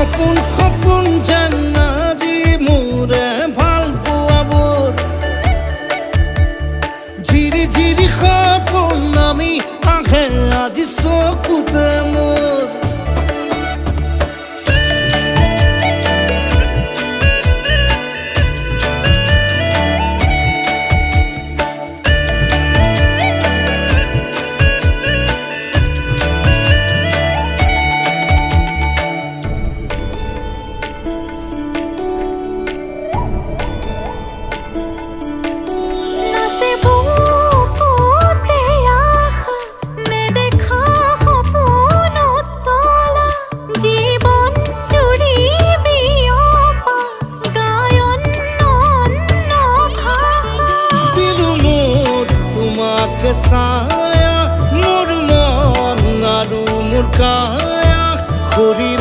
সপোন সপোন যেন আজি মোৰে ভাল পোৱাবোৰ ঝিৰি ঝিৰি সপোন আমি আহে আজি চকুতে মোৰ ছায়া মোৰ মন আৰু মোৰ কায়া শৰীৰ